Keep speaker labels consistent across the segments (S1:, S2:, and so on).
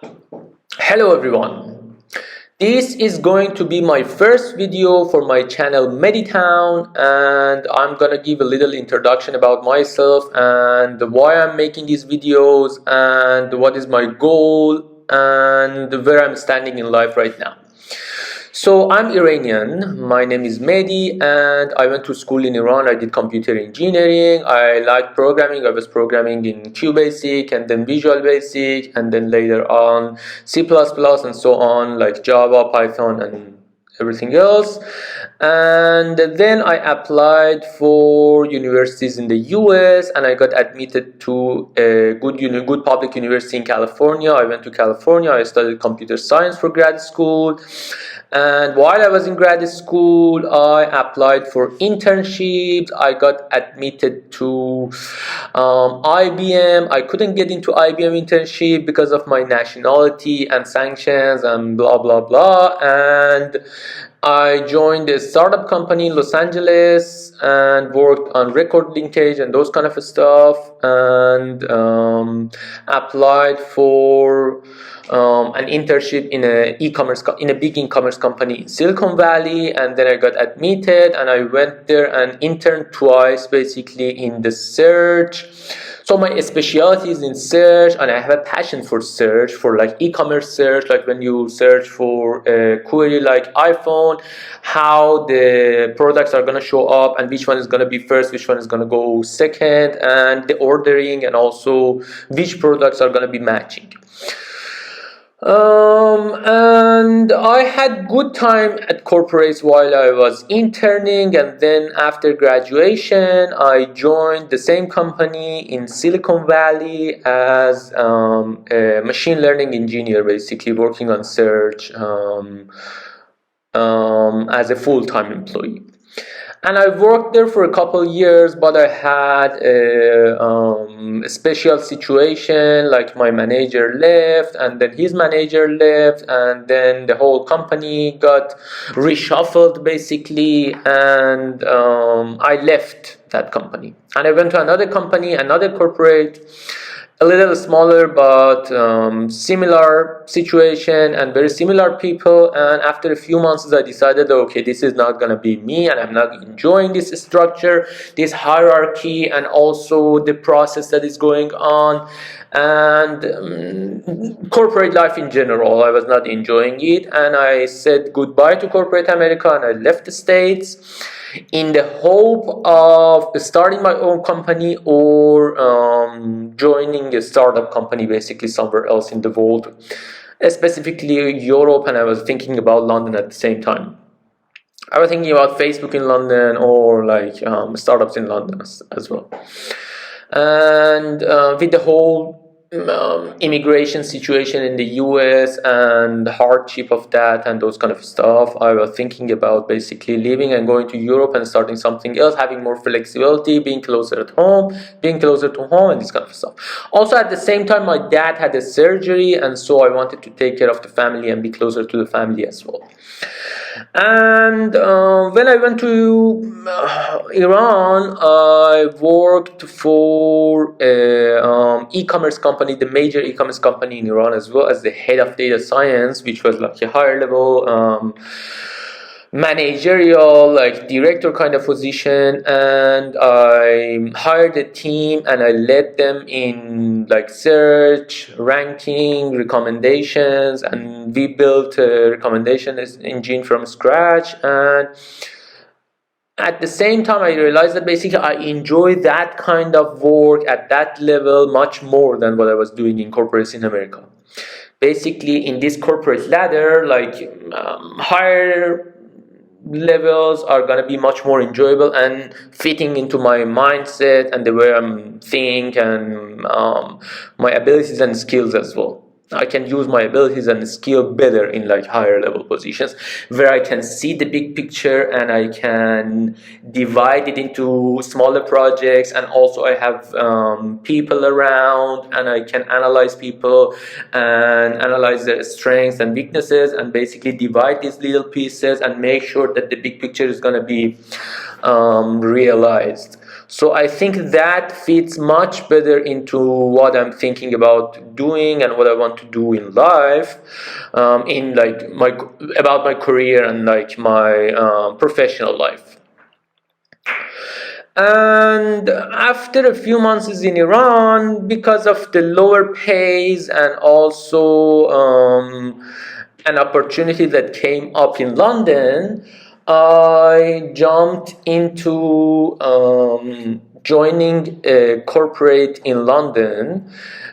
S1: Hello everyone. This is going to be my first video for my channel Meditown, and I'm gonna give a little introduction about myself and why I'm making these videos and what is my goal and where I'm standing in life right now. So I'm Iranian, my name is Mehdi, and I went to school in Iran. I did computer engineering. I liked programming. I was programming in QBasic and then Visual Basic and then later on C++ and so on, like Java, Python and everything else. And then I applied for universities in the US and I got admitted to a good public university in California. I went to California. I studied computer science for grad school. And while I was in grad school, I applied for internships. I got admitted to IBM. I couldn't get into IBM internship because of my nationality and sanctions and blah blah blah. And I joined a startup company in Los Angeles and worked on record linkage and those kind of stuff, and applied for an internship in a big e-commerce company in Silicon Valley, and then I got admitted and I went there and interned twice basically in the search. So my specialty is in search, and I have a passion for search, for like e-commerce search, like when you search for a query like iPhone, how the products are going to show up and which one is going to be first, which one is going to go second, and the ordering, and also which products are going to be matching. And I had good time at corporates while I was interning, and then after graduation I joined the same company in Silicon Valley as a machine learning engineer, basically working on search as a full-time employee. And I worked there for a couple years, but I had a special situation, like my manager left, and then his manager left, and then the whole company got reshuffled basically, and I left that company. And I went to another company, another corporate, a little smaller but similar situation and very similar people. And after a few months I decided, okay, this is not gonna be me, and I'm not enjoying this structure, this hierarchy, and also the process that is going on, and corporate life in general. I was not enjoying it, and I said goodbye to corporate America and I left the States in the hope of starting my own company or joining a startup company basically somewhere else in the world, specifically Europe, and I was thinking about London at the same time. I was thinking about Facebook in London or like startups in London as well. And with the whole immigration situation in the US and the hardship of that and those kind of stuff, I was thinking about basically leaving and going to Europe and starting something else, having more flexibility, being closer to home, and this kind of stuff. Also at the same time, my dad had a surgery, and so I wanted to take care of the family and be closer to the family as well. And when I went to Iran, I worked for an e-commerce company, the major e-commerce company in Iran, as well as the head of data science, which was like a higher level managerial, like director kind of position. And I hired a team and I led them in like search, ranking, recommendations, and we built a recommendation engine from scratch. And at the same time, I realized that basically I enjoy that kind of work at that level much more than what I was doing in corporates in America. Basically, in this corporate ladder, like higher levels are going to be much more enjoyable and fitting into my mindset and the way I'm think and my abilities and skills as well. I can use my abilities and skill better in like higher level positions where I can see the big picture and I can divide it into smaller projects, and also I have people around and I can analyze people and analyze their strengths and weaknesses and basically divide these little pieces and make sure that the big picture is going to be realized. So I think that fits much better into what I'm thinking about doing and what I want to do in life, in like about my career and like my professional life. And after a few months in Iran, because of the lower pays and also an opportunity that came up in London, I jumped into joining a corporate in London,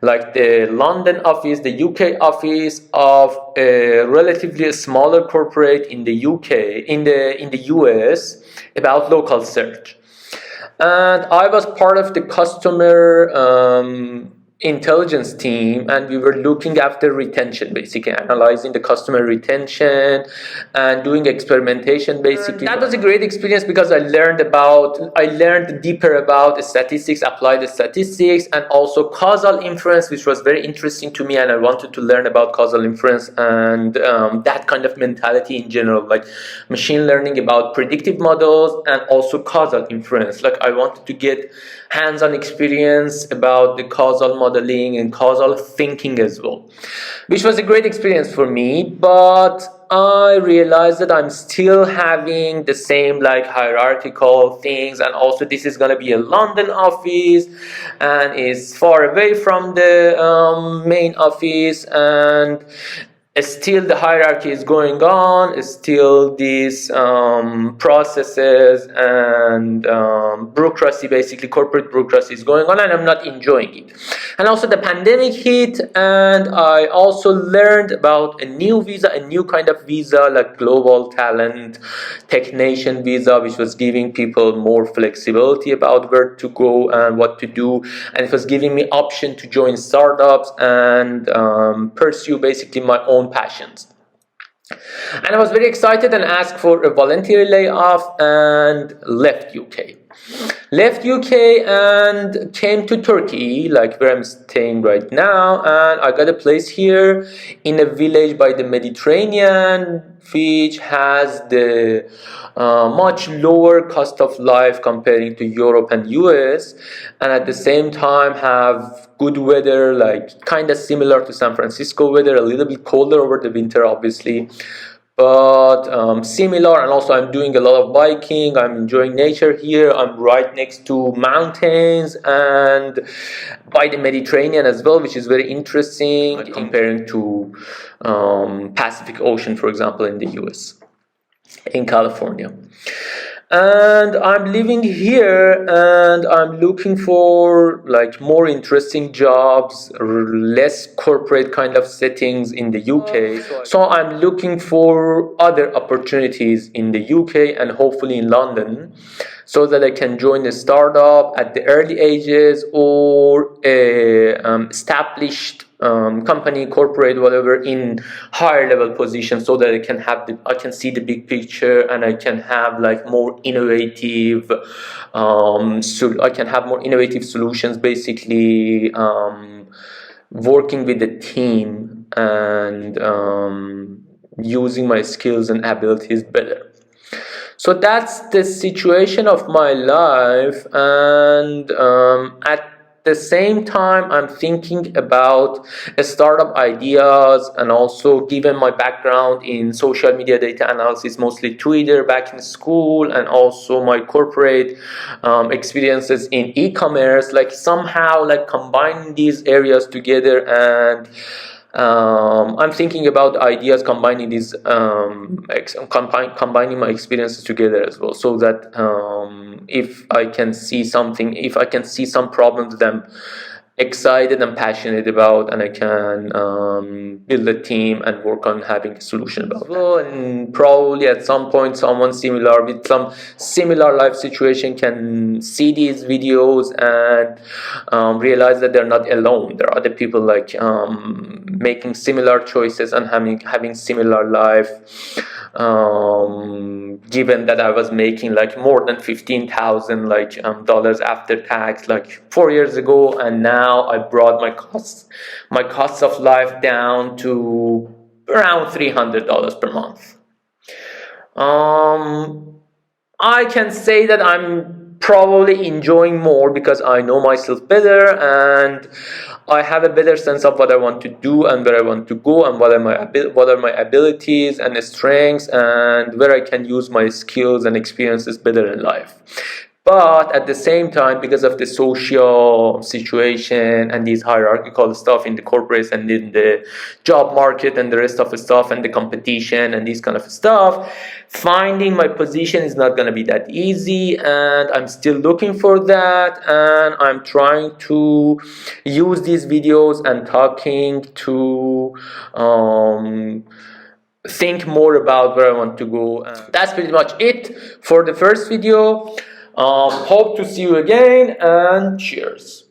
S1: like the London office, the UK office of a relatively smaller corporate in the UK, in the US, about local search. And I was part of the customer intelligence team, and we were looking after retention, basically analyzing the customer retention and doing experimentation, basically. That was a great experience because I learned deeper about statistics, applied statistics, and also causal inference, which was very interesting to me, and I wanted to learn about causal inference and that kind of mentality in general, like machine learning, about predictive models and also causal inference. Like I wanted to get hands-on experience about the causal modeling and causal thinking as well, which was a great experience for me. But I realized that I'm still having the same like hierarchical things, and also this is going to be a London office and is far away from the main office, and still the hierarchy is going on, still these processes and bureaucracy, basically corporate bureaucracy, is going on, and I'm not enjoying it. And also the pandemic hit, and I also learned about a new visa, a new kind of visa, like global talent technician visa, which was giving people more flexibility about where to go and what to do, and it was giving me option to join startups and pursue basically my own passions. And I was very excited and asked for a voluntary layoff and left UK. Left UK and came to Turkey, like where I'm staying right now, and I got a place here in a village by the Mediterranean, which has the much lower cost of life comparing to Europe and US, and at the same time have good weather, like kind of similar to San Francisco weather, a little bit colder over the winter obviously, but similar. And also I'm doing a lot of biking, I'm enjoying nature here, I'm right next to mountains and by the Mediterranean as well, which is very interesting, like comparing to Pacific Ocean, for example, in the US, in California. And I'm living here and I'm looking for like more interesting jobs, less corporate kind of settings in the UK. So I'm looking for other opportunities in the UK and hopefully in London, so that I can join a startup at the early ages or a established company, corporate, whatever, in higher level position, so that I can see the big picture and I can have like more innovative I can have more innovative solutions, basically working with the team and using my skills and abilities better. So that's the situation of my life, and at the same time I'm thinking about startup ideas, and also given my background in social media data analysis, mostly Twitter back in school, and also my corporate experiences in e-commerce, like somehow like combining these areas together. And I'm thinking about ideas combining these combining my experiences together as well, so that if I can see some problems that I'm excited and passionate about, and I can build a team and work on having a solution about that. And probably at some point someone similar with some similar life situation can see these videos and realize that they're not alone. There are other people like making similar choices and having similar life. Given that I was making like more than $15,000 dollars after tax like 4 years ago, and now I brought my costs of life down to around $300 per month. I can say that I'm probably enjoying more because I know myself better and I have a better sense of what I want to do and where I want to go and what are my abilities and strengths and where I can use my skills and experiences better in life. But at the same time, because of the social situation and these hierarchical stuff in the corporates and in the job market and the rest of the stuff and the competition and these kind of stuff, finding my position is not going to be that easy, and I'm still looking for that, and I'm trying to use these videos and talking to think more about where I want to go. That's pretty much it for the first video. Hope to see you again, and cheers.